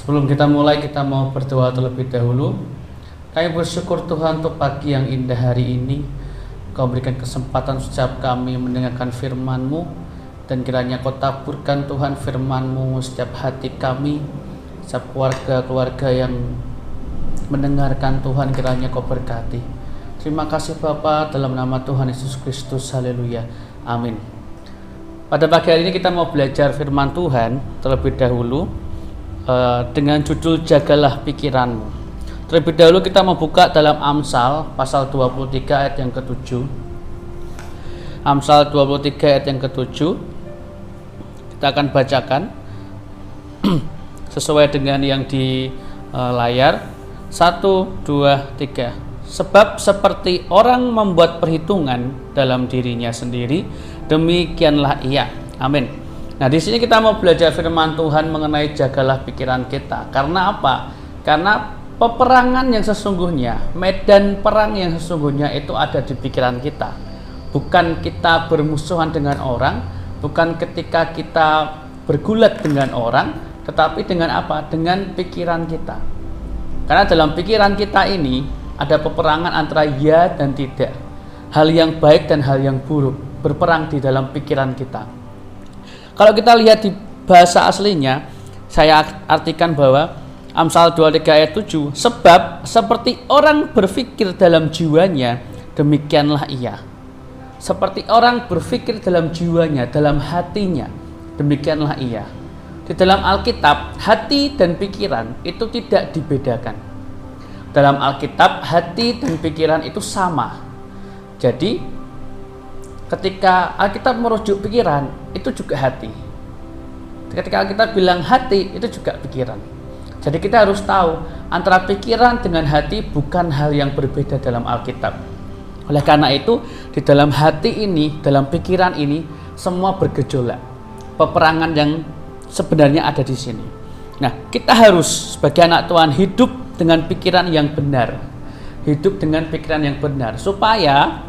Sebelum kita mulai, kita mau berdoa terlebih dahulu. Kami bersyukur Tuhan untuk pagi yang indah hari ini. Kau berikan kesempatan setiap kami mendengarkan firman-Mu, dan kiranya Kau taburkan Tuhan firman-Mu setiap hati kami, setiap keluarga-keluarga yang mendengarkan. Tuhan, kiranya Kau berkati. Terima kasih Bapa, dalam nama Tuhan Yesus Kristus, haleluya, amin. Pada pagi hari ini kita mau belajar firman Tuhan terlebih dahulu dengan judul Jagalah Pikiranmu. Terlebih dahulu kita mau buka dalam Amsal pasal 23 ayat yang ke-7. Amsal 23 ayat yang ke-7. Kita akan bacakan sesuai dengan yang di layar. 1, 2, 3. Sebab seperti orang membuat perhitungan dalam dirinya sendiri, demikianlah ia. Amin. Nah, di sini kita mau belajar firman Tuhan mengenai jagalah pikiran kita. Karena apa? Karena peperangan yang sesungguhnya, medan perang yang sesungguhnya itu ada di pikiran kita. Bukan kita bermusuhan dengan orang, bukan ketika kita bergulat dengan orang, tetapi dengan apa? Dengan pikiran kita. Karena dalam pikiran kita ini ada peperangan antara ya dan tidak. Hal yang baik dan hal yang buruk berperang di dalam pikiran kita. Kalau kita lihat di bahasa aslinya, saya artikan bahwa Amsal 23 ayat 7, sebab seperti orang berpikir dalam jiwanya, demikianlah ia. Seperti orang berpikir dalam jiwanya, dalam hatinya, demikianlah ia. Di dalam Alkitab, hati dan pikiran itu tidak dibedakan. Dalam Alkitab, hati dan pikiran itu sama. Jadi, ketika Alkitab merujuk pikiran, itu juga hati. Ketika Alkitab bilang hati, itu juga pikiran. Jadi kita harus tahu, antara pikiran dengan hati bukan hal yang berbeda dalam Alkitab. Oleh karena itu, di dalam hati ini, dalam pikiran ini, semua bergejolak. Peperangan yang sebenarnya ada di sini. Nah, kita harus sebagai anak Tuhan hidup dengan pikiran yang benar. Hidup dengan pikiran yang benar, supaya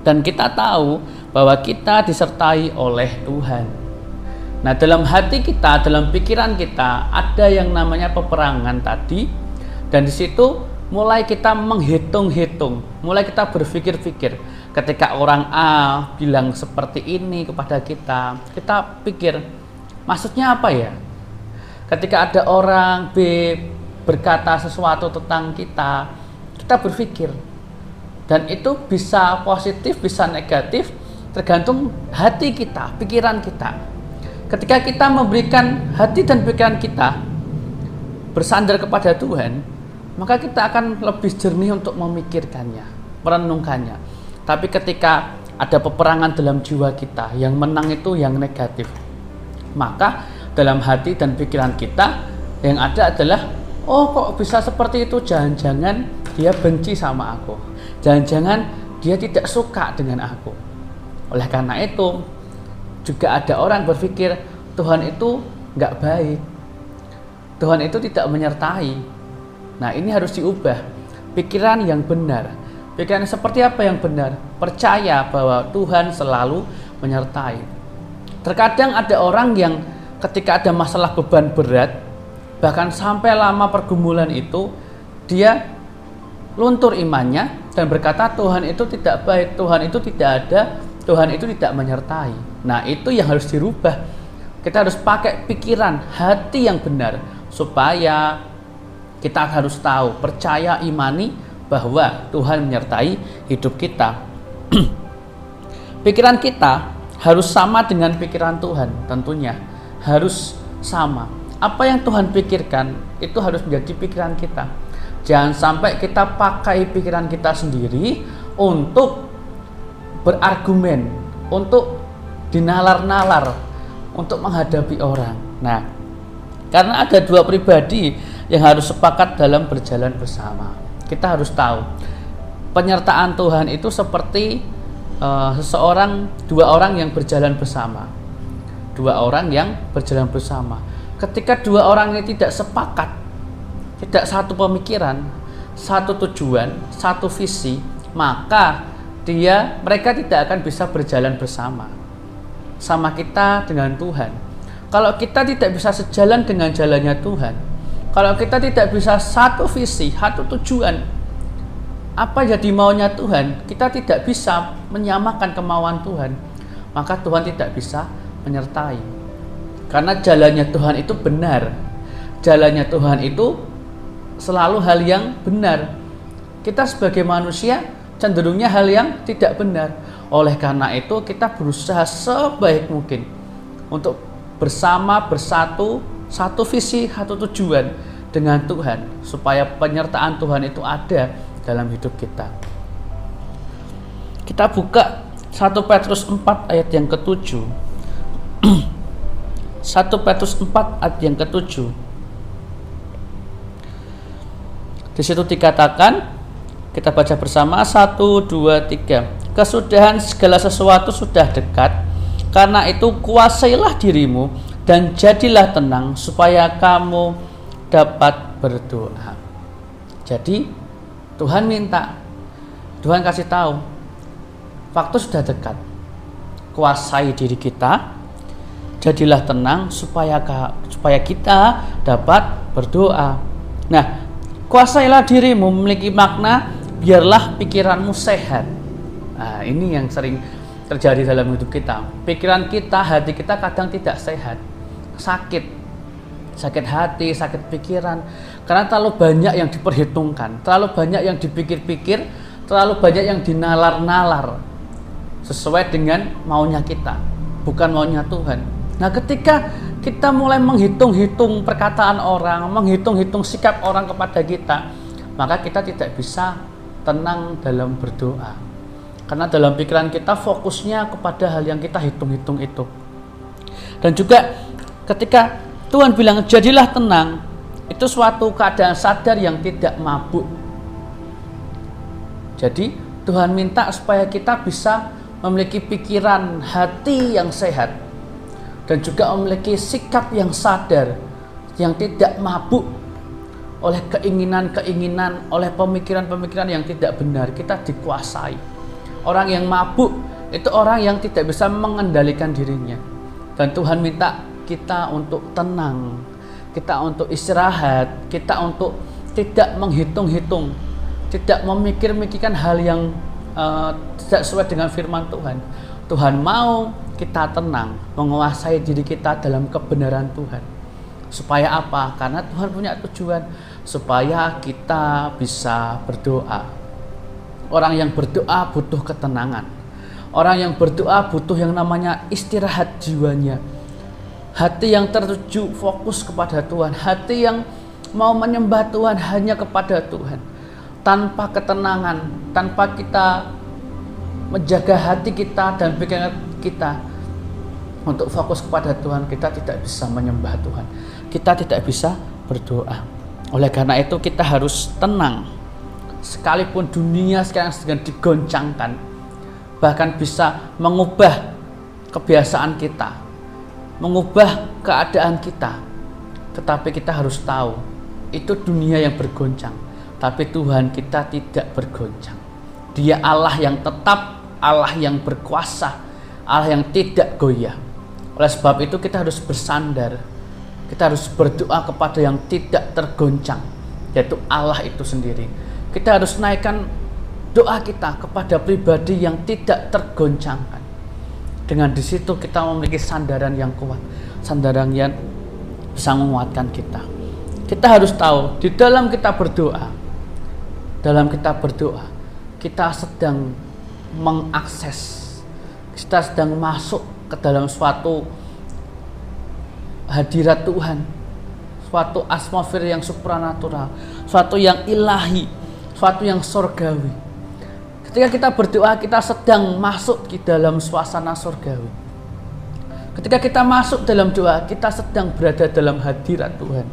dan kita tahu bahwa kita disertai oleh Tuhan. Nah, dalam hati kita, dalam pikiran kita ada yang namanya peperangan tadi, dan di situ mulai kita menghitung-hitung, mulai kita berpikir-pikir. Ketika orang A bilang seperti ini kepada kita, kita pikir maksudnya apa ya? Ketika ada orang B berkata sesuatu tentang kita, kita berpikir. Dan itu bisa positif, bisa negatif, tergantung hati kita, pikiran kita. Ketika kita memberikan hati dan pikiran kita bersandar kepada Tuhan, maka kita akan lebih jernih untuk memikirkannya, merenungkannya. Tapi ketika ada peperangan dalam jiwa kita, yang menang itu yang negatif, maka dalam hati dan pikiran kita yang ada adalah, oh kok bisa seperti itu, jangan-jangan dia benci sama aku, jangan-jangan dia tidak suka dengan aku. Oleh karena itu, juga ada orang berpikir Tuhan itu nggak baik, Tuhan itu tidak menyertai. Nah, ini harus diubah. Pikiran yang benar, pikiran seperti apa yang benar? Percaya bahwa Tuhan selalu menyertai. Terkadang ada orang yang ketika ada masalah beban berat, bahkan sampai lama pergumulan itu, dia luntur imannya dan berkata Tuhan itu tidak baik, Tuhan itu tidak ada, Tuhan itu tidak menyertai. Nah, itu yang harus dirubah. Kita harus pakai pikiran, hati yang benar, supaya kita harus tahu, percaya, imani bahwa Tuhan menyertai hidup kita. Pikiran kita harus sama dengan pikiran Tuhan, tentunya harus sama. Apa yang Tuhan pikirkan itu harus menjadi pikiran kita. Jangan sampai kita pakai pikiran kita sendiri untuk berargumen, untuk dinalar-nalar, untuk menghadapi orang. Nah, Karena ada dua pribadi yang harus sepakat dalam berjalan bersama. Kita harus tahu, penyertaan Tuhan itu seperti dua orang yang berjalan bersama. Dua orang yang berjalan bersama. Ketika dua orang ini tidak sepakat, tidak satu pemikiran, satu tujuan, satu visi, maka mereka tidak akan bisa berjalan bersama. Sama kita dengan Tuhan. Kalau kita tidak bisa sejalan dengan jalannya Tuhan, kalau kita tidak bisa satu visi, satu tujuan, apa jadi maunya Tuhan, kita tidak bisa menyamakan kemauan Tuhan, maka Tuhan tidak bisa menyertai. Karena jalannya Tuhan itu benar. Jalannya Tuhan itu selalu hal yang benar. Kita sebagai manusia cenderungnya hal yang tidak benar. Oleh karena itu kita berusaha sebaik mungkin untuk bersatu, satu visi, satu tujuan dengan Tuhan, supaya penyertaan Tuhan itu ada dalam hidup kita. Kita buka 1 Petrus 4 ayat yang ke-7. 1 Petrus 4 ayat yang ke-7. Di situ dikatakan, kita baca bersama, 1, 2, 3. Kesudahan segala sesuatu sudah dekat. Karena itu kuasailah dirimu dan jadilah tenang supaya kamu dapat berdoa. Jadi Tuhan minta, Tuhan kasih tahu, waktu sudah dekat. Kuasai diri kita, jadilah tenang supaya kita dapat berdoa. Nah, kuasailah dirimu memiliki makna biarlah pikiranmu sehat. Nah, ini yang sering terjadi dalam hidup kita. Pikiran kita, hati kita kadang tidak sehat, sakit hati, sakit pikiran, karena terlalu banyak yang diperhitungkan, terlalu banyak yang dipikir-pikir, terlalu banyak yang dinalar-nalar sesuai dengan maunya kita, bukan maunya Tuhan. Nah, ketika kita mulai menghitung-hitung perkataan orang, menghitung-hitung sikap orang kepada kita, maka kita tidak bisa tenang dalam berdoa. Karena dalam pikiran kita fokusnya kepada hal yang kita hitung-hitung itu. Dan juga ketika Tuhan bilang jadilah tenang, itu suatu keadaan sadar yang tidak mabuk. Jadi Tuhan minta supaya kita bisa memiliki pikiran hati yang sehat, dan juga memiliki sikap yang sadar, yang tidak mabuk oleh keinginan-keinginan, oleh pemikiran-pemikiran yang tidak benar. Kita dikuasai. Orang yang mabuk itu orang yang tidak bisa mengendalikan dirinya. Dan Tuhan minta kita untuk tenang, kita untuk istirahat, kita untuk tidak menghitung-hitung, tidak memikir-mikirkan hal yang tidak sesuai dengan firman Tuhan. Tuhan mau kita tenang, menguasai diri kita dalam kebenaran Tuhan. Supaya apa? Karena Tuhan punya tujuan, supaya kita bisa berdoa. Orang yang berdoa butuh ketenangan. Orang yang berdoa butuh yang namanya istirahat jiwanya. Hati yang tertuju fokus kepada Tuhan. Hati yang mau menyembah Tuhan hanya kepada Tuhan. Tanpa ketenangan, tanpa kita menjaga hati kita dan pikiran kita untuk fokus kepada Tuhan, kita tidak bisa menyembah Tuhan. Kita tidak bisa berdoa. Oleh karena itu kita harus tenang. Sekalipun dunia sekarang sedang digoncangkan, bahkan bisa mengubah kebiasaan kita, mengubah keadaan kita, tetapi kita harus tahu itu dunia yang bergoncang, tapi Tuhan kita tidak bergoncang. Dia Allah yang tetap, Allah yang berkuasa, Allah yang tidak goyah. Oleh sebab itu kita harus bersandar, kita harus berdoa kepada yang tidak tergoncang, yaitu Allah itu sendiri. Kita harus naikkan doa kita kepada pribadi yang tidak tergoncangkan. Dengan di situ kita memiliki sandaran yang kuat, sandaran yang bisa menguatkan kita. Kita harus tahu di dalam kita berdoa, kita sedang mengakses, kita sedang masuk ke dalam suatu hadirat Tuhan, suatu atmosfer yang supranatural, suatu yang ilahi, suatu yang surgawi. Ketika kita berdoa, kita sedang masuk di dalam suasana surgawi. Ketika kita masuk dalam doa, kita sedang berada dalam hadirat Tuhan.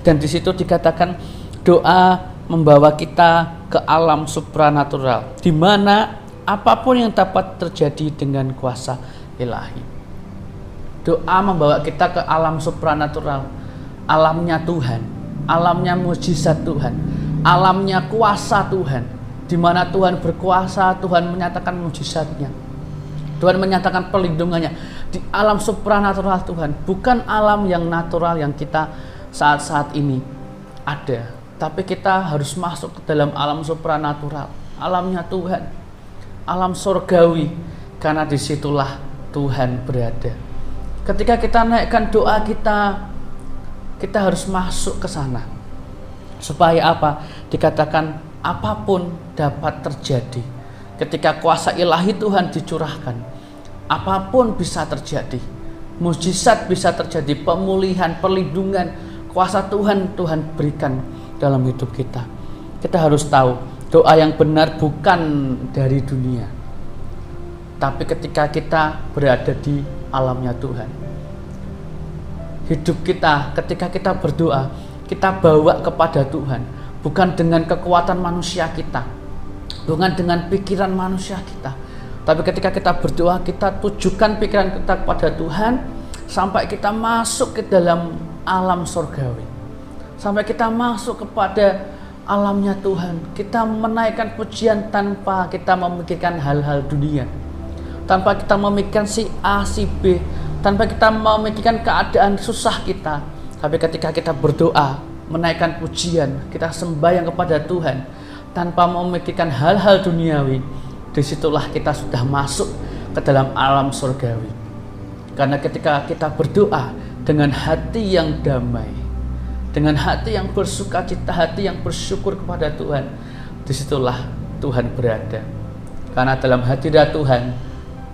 Dan di situ dikatakan doa membawa kita ke alam supranatural, di mana apapun yang dapat terjadi dengan kuasa ilahi. Doa membawa kita ke alam supranatural, alamnya Tuhan, alamnya mujizat Tuhan, alamnya kuasa Tuhan, di mana Tuhan berkuasa, Tuhan menyatakan mujizatnya, Tuhan menyatakan perlindungannya di alam supranatural Tuhan, bukan alam yang natural yang kita saat-saat ini ada, tapi kita harus masuk ke dalam alam supranatural, alamnya Tuhan, alam surgawi, karena disitulah Tuhan berada. Ketika kita naikkan doa kita harus masuk ke sana. Supaya apa? Dikatakan apapun dapat terjadi. Ketika kuasa ilahi Tuhan dicurahkan, apapun bisa terjadi. Mujizat bisa terjadi, pemulihan, perlindungan, kuasa Tuhan berikan dalam hidup kita. Kita harus tahu, doa yang benar bukan dari dunia, tapi ketika kita berada di alamnya Tuhan. Hidup kita ketika kita berdoa, kita bawa kepada Tuhan, bukan dengan kekuatan manusia kita, bukan dengan pikiran manusia kita, tapi ketika kita berdoa, kita tujukan pikiran kita kepada Tuhan, sampai kita masuk ke dalam alam surgawi, sampai kita masuk kepada alamnya Tuhan. Kita menaikkan pujian tanpa kita memikirkan hal-hal dunia, tanpa kita memikirkan si A, si B, tanpa kita memikirkan keadaan susah kita. Tapi ketika kita berdoa, menaikkan pujian, kita sembahyang kepada Tuhan, tanpa memikirkan hal-hal duniawi, disitulah kita sudah masuk ke dalam alam surgawi. Karena ketika kita berdoa dengan hati yang damai, dengan hati yang bersukacita, hati yang bersyukur kepada Tuhan, disitulah Tuhan berada. Karena dalam hadirat Tuhan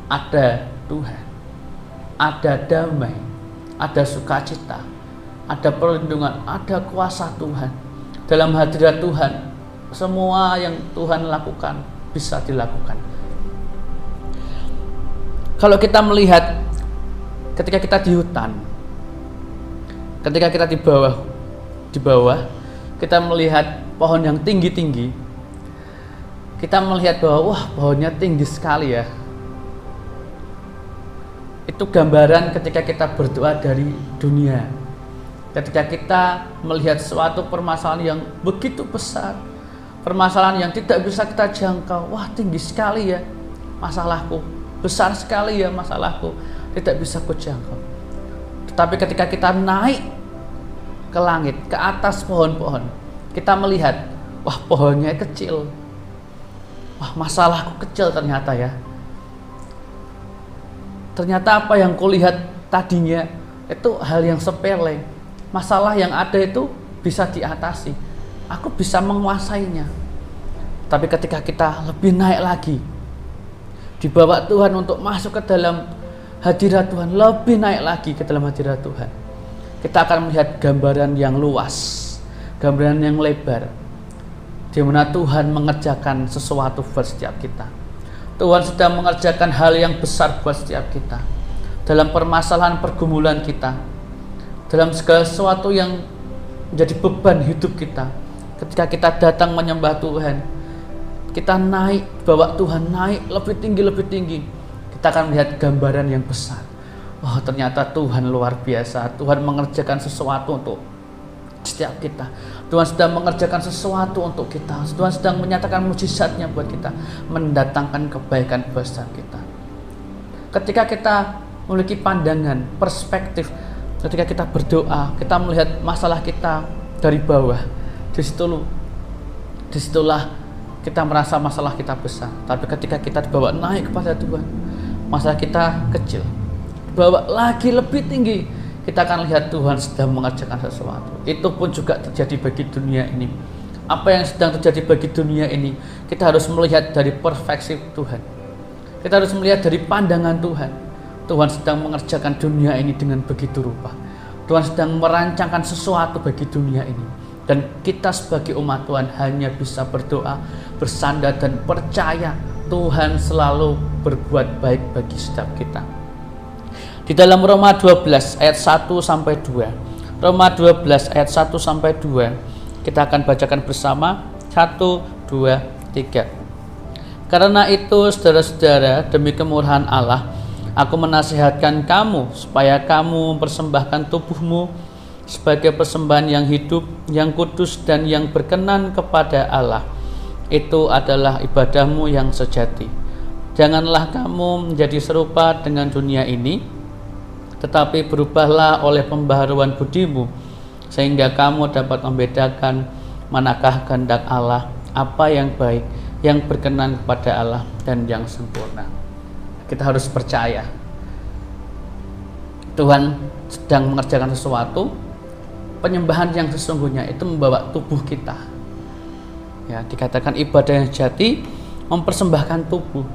ada Tuhan, ada damai, ada sukacita, ada perlindungan, ada kuasa Tuhan. Dalam hadirat Tuhan, semua yang Tuhan lakukan bisa dilakukan. Kalau kita melihat ketika kita di hutan, ketika kita di bawah, kita melihat pohon yang tinggi-tinggi, kita melihat bahwa wah, pohonnya tinggi sekali ya. Itu gambaran ketika kita berdoa dari dunia. Ketika kita melihat suatu permasalahan yang begitu besar, permasalahan yang tidak bisa kita jangkau, wah tinggi sekali ya masalahku, besar sekali ya masalahku, tidak bisa ku jangkau. Tetapi ketika kita naik ke langit, ke atas pohon-pohon, kita melihat, wah pohonnya kecil, wah masalahku kecil ternyata ya. Ternyata apa yang kulihat tadinya itu hal yang sepele. Masalah yang ada itu bisa diatasi. Aku bisa menguasainya. Tapi ketika kita lebih naik lagi, dibawa Tuhan untuk masuk ke dalam hadirat Tuhan, lebih naik lagi ke dalam hadirat Tuhan, kita akan melihat gambaran yang luas, gambaran yang lebar, di mana Tuhan mengerjakan sesuatu buat setiap kita. Tuhan sedang mengerjakan hal yang besar buat setiap kita, dalam permasalahan pergumulan kita, dalam segala sesuatu yang menjadi beban hidup kita. Ketika kita datang menyembah Tuhan, kita naik, bawa Tuhan naik lebih tinggi, kita akan melihat gambaran yang besar. Oh ternyata Tuhan luar biasa, Tuhan mengerjakan sesuatu untuk setiap kita. Tuhan sedang mengerjakan sesuatu untuk kita. Tuhan sedang menyatakan mujizatnya buat kita, mendatangkan kebaikan buat setiap kita. Ketika kita memiliki pandangan, perspektif, ketika kita berdoa, kita melihat masalah kita dari bawah, disitulah kita merasa masalah kita besar. Tapi ketika kita dibawa naik kepada Tuhan, masalah kita kecil, dibawa lagi lebih tinggi, kita akan lihat Tuhan sedang mengerjakan sesuatu. Itu pun juga terjadi bagi dunia ini. Apa yang sedang terjadi bagi dunia ini, kita harus melihat dari perspektif Tuhan. Kita harus melihat dari pandangan Tuhan. Tuhan sedang mengerjakan dunia ini dengan begitu rupa. Tuhan sedang merancangkan sesuatu bagi dunia ini. Dan kita sebagai umat Tuhan hanya bisa berdoa, bersandar dan percaya Tuhan selalu berbuat baik bagi setiap kita. Di dalam Roma 12 ayat 1 sampai 2. Roma 12 ayat 1 sampai 2. Kita akan bacakan bersama. 1, 2, 3. Karena itu saudara-saudara, demi kemurahan Allah, aku menasihatkan kamu supaya kamu mempersembahkan tubuhmu sebagai persembahan yang hidup, yang kudus dan yang berkenan kepada Allah. Itu adalah ibadahmu yang sejati. Janganlah kamu menjadi serupa dengan dunia ini, tetapi berubahlah oleh pembaharuan budimu, sehingga kamu dapat membedakan manakah kehendak Allah, apa yang baik, yang berkenan kepada Allah, dan yang sempurna. Kita harus percaya Tuhan sedang mengerjakan sesuatu. Penyembahan yang sesungguhnya itu membawa tubuh kita. Ya, dikatakan ibadah yang sejati mempersembahkan tubuh.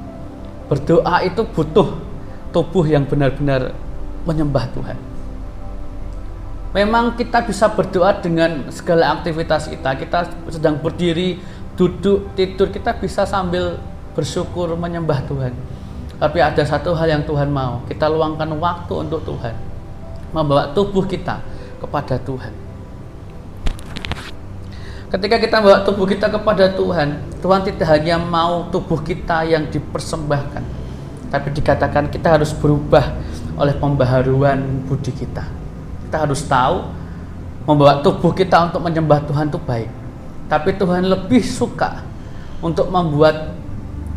Berdoa itu butuh tubuh yang benar-benar menyembah Tuhan. Memang kita bisa berdoa dengan segala aktivitas kita. Kita sedang berdiri, duduk, tidur, kita bisa sambil bersyukur menyembah Tuhan. Tapi ada satu hal yang Tuhan mau, kita luangkan waktu untuk Tuhan, membawa tubuh kita kepada Tuhan. Ketika kita membawa tubuh kita kepada Tuhan, Tuhan tidak hanya mau tubuh kita yang dipersembahkan, tapi dikatakan kita harus berubah oleh pembaharuan budi kita. Kita harus tahu membawa tubuh kita untuk menyembah Tuhan itu baik, tapi Tuhan lebih suka untuk membuat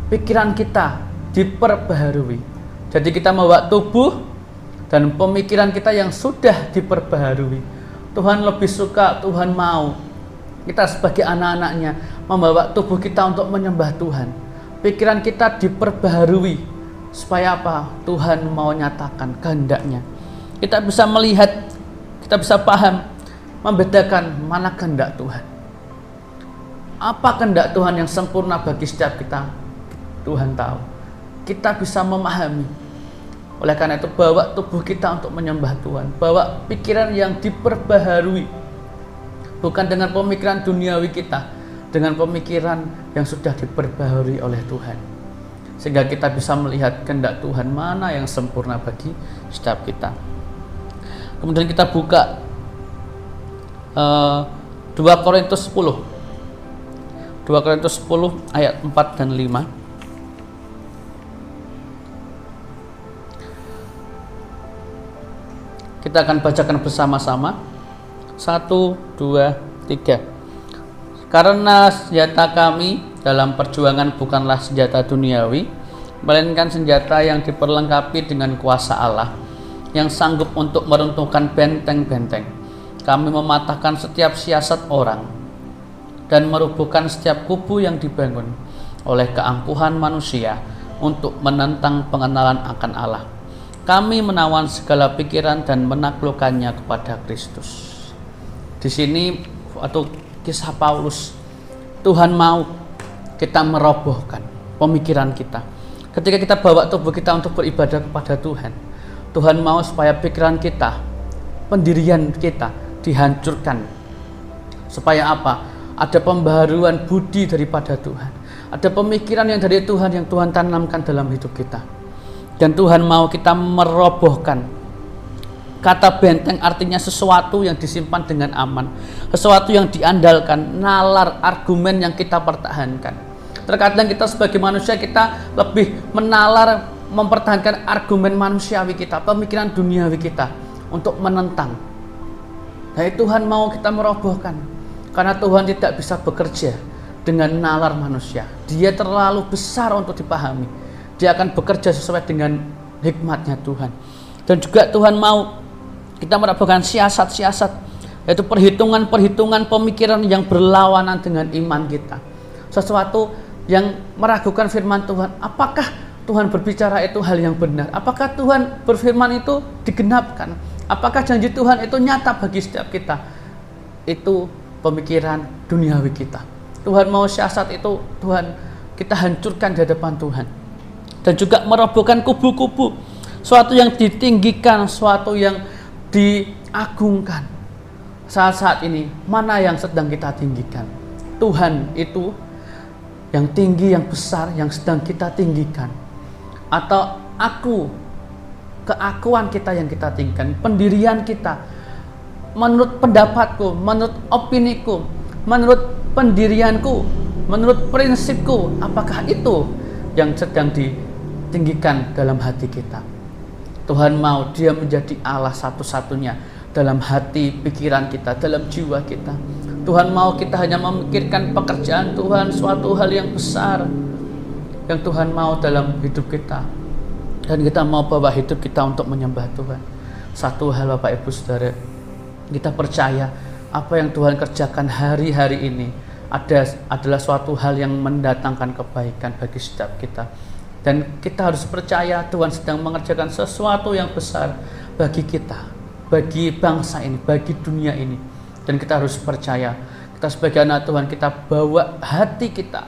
pikiran kita diperbaharui. Jadi kita membawa tubuh dan pemikiran kita yang sudah diperbaharui. Tuhan lebih suka, Tuhan mau kita sebagai anak-anaknya membawa tubuh kita untuk menyembah Tuhan. Pikiran kita diperbaharui supaya apa? Tuhan mau nyatakan kehendaknya. Kita bisa melihat, kita bisa paham, membedakan mana kehendak Tuhan. Apa kehendak Tuhan yang sempurna bagi setiap kita? Tuhan tahu. Kita bisa memahami. Oleh karena itu bawa tubuh kita untuk menyembah Tuhan, bawa pikiran yang diperbaharui, bukan dengan pemikiran duniawi kita, dengan pemikiran yang sudah diperbaharui oleh Tuhan, sehingga kita bisa melihat kehendak Tuhan mana yang sempurna bagi setiap kita. Kemudian kita buka 2 Korintus 10 ayat 4 dan 5. Kita akan bacakan bersama-sama. 1, 2, 3. Karena senjata kami dalam perjuangan bukanlah senjata duniawi, melainkan senjata yang diperlengkapi dengan kuasa Allah, yang sanggup untuk meruntuhkan benteng-benteng. Kami mematahkan setiap siasat orang dan merubuhkan setiap kubu yang dibangun oleh keangkuhan manusia untuk menentang pengenalan akan Allah. Kami menawan segala pikiran dan menaklukkannya kepada Kristus. Di sini atau kisah Paulus, Tuhan mau kita merobohkan pemikiran kita. Ketika kita bawa tubuh kita untuk beribadah kepada Tuhan, Tuhan mau supaya pikiran kita, pendirian kita dihancurkan. Supaya apa? Ada pembaharuan budi daripada Tuhan. Ada pemikiran yang dari Tuhan yang Tuhan tanamkan dalam hidup kita. Dan Tuhan mau kita merobohkan. Kata benteng artinya sesuatu yang disimpan dengan aman, sesuatu yang diandalkan, nalar, argumen yang kita pertahankan. Terkadang kita sebagai manusia kita lebih menalar, mempertahankan argumen manusiawi kita, pemikiran duniawi kita untuk menentang. Nah, Tuhan mau kita merobohkan, karena Tuhan tidak bisa bekerja dengan nalar manusia. Dia terlalu besar untuk dipahami. Dia akan bekerja sesuai dengan hikmatnya Tuhan. Dan juga Tuhan mau kita merobohkan siasat-siasat, yaitu perhitungan-perhitungan pemikiran yang berlawanan dengan iman kita. Sesuatu yang meragukan firman Tuhan. Apakah Tuhan berbicara itu hal yang benar? Apakah Tuhan berfirman itu digenapkan? Apakah janji Tuhan itu nyata bagi setiap kita? Itu pemikiran duniawi kita. Tuhan mau siasat itu Tuhan kita hancurkan di hadapan Tuhan. Dan juga merobohkan kubu-kubu, suatu yang ditinggikan, suatu yang diagungkan. Saat-saat ini mana yang sedang kita tinggikan? Tuhan itu yang tinggi, yang besar, yang sedang kita tinggikan, atau aku keakuan kita yang kita tinggikan, pendirian kita, menurut pendapatku, menurut opiniku, menurut pendirianku, menurut prinsipku, apakah itu yang sedang ditinggikan dalam hati kita? Tuhan mau Dia menjadi Allah satu-satunya dalam hati, pikiran kita, dalam jiwa kita. Tuhan mau kita hanya memikirkan pekerjaan Tuhan, suatu hal yang besar yang Tuhan mau dalam hidup kita. Dan kita mau bawa hidup kita untuk menyembah Tuhan. Satu hal Bapak Ibu Saudara, kita percaya apa yang Tuhan kerjakan hari-hari ini adalah suatu hal yang mendatangkan kebaikan bagi setiap kita. Dan kita harus percaya Tuhan sedang mengerjakan sesuatu yang besar bagi kita, bagi bangsa ini, bagi dunia ini. Dan kita harus percaya, kita sebagai anak Tuhan, kita bawa hati kita,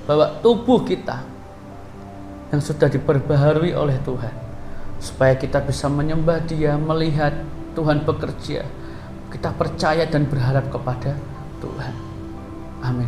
bawa tubuh kita yang sudah diperbaharui oleh Tuhan, supaya kita bisa menyembah Dia, melihat Tuhan bekerja. Kita percaya dan berharap kepada Tuhan. Amin.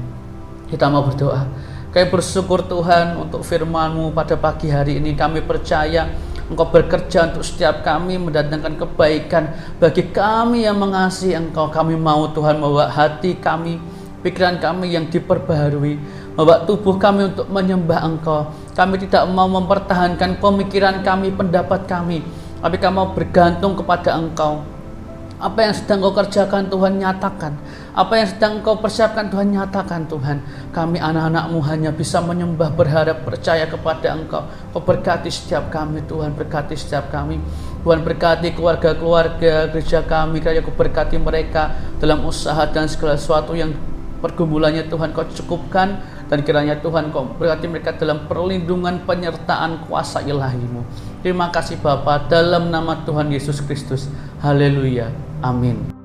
Kita mau berdoa. Kami bersyukur Tuhan untuk firman-Mu pada pagi hari ini. Kami percaya Engkau bekerja untuk setiap kami, mendatangkan kebaikan bagi kami yang mengasihi Engkau. Kami mau Tuhan membawa hati kami, pikiran kami yang diperbaharui, membawa tubuh kami untuk menyembah Engkau. Kami tidak mau mempertahankan pemikiran kami, pendapat kami, tapi kami mau bergantung kepada Engkau. Apa yang sedang Kau kerjakan Tuhan, nyatakan. Apa yang sedang Kau persiapkan Tuhan, nyatakan Tuhan. Kami anak-anak-Mu hanya bisa menyembah, berharap, percaya kepada Engkau. Kau berkati setiap kami Tuhan, berkati setiap kami. Tuhan berkati keluarga-keluarga gereja kami, kiranya Kau berkati mereka dalam usaha dan segala sesuatu yang pergumulannya Tuhan Kau cukupkan. Dan kiranya Tuhan Kau berkati mereka dalam perlindungan, penyertaan kuasa ilahi-Mu. Terima kasih Bapa, dalam nama Tuhan Yesus Kristus. Haleluya. Amin.